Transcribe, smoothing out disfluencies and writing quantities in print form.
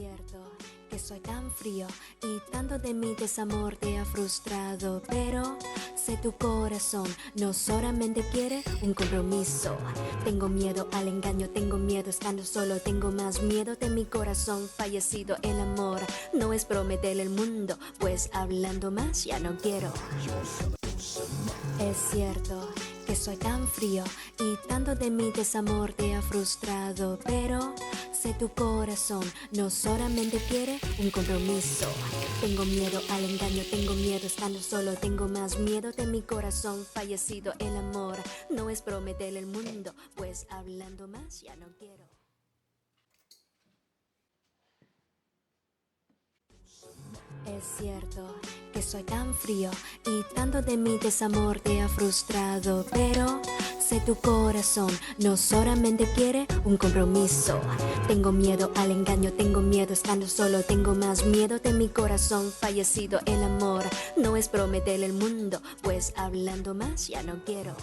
cierto que soy tan frío y tanto de mi desamor te ha frustrado, pero sé tu corazón no solamente quiere un compromiso. Tengo miedo al engaño, tengo miedo estando solo, tengo más miedo de mi corazón fallecido. El amor no es prometer el mundo, pues hablando más ya no quiero. Es cierto que soy tan frío y tanto de mi desamor te ha frustrado, pero sé tu corazón no solamente quiere un compromiso. Tengo miedo al engaño, tengo miedo estando solo, tengo más miedo de mi corazón fallecido. El amor no es prometer el mundo, pues hablando más ya no quiero. Es cierto que soy tan frío y tanto de mi desamor te ha frustrado, pero sé tu corazón no solamente quiere un compromiso. Tengo miedo al engaño, tengo miedo estando solo, tengo más miedo de mi corazón fallecido. El amor no es prometer el mundo, pues hablando más ya no quiero.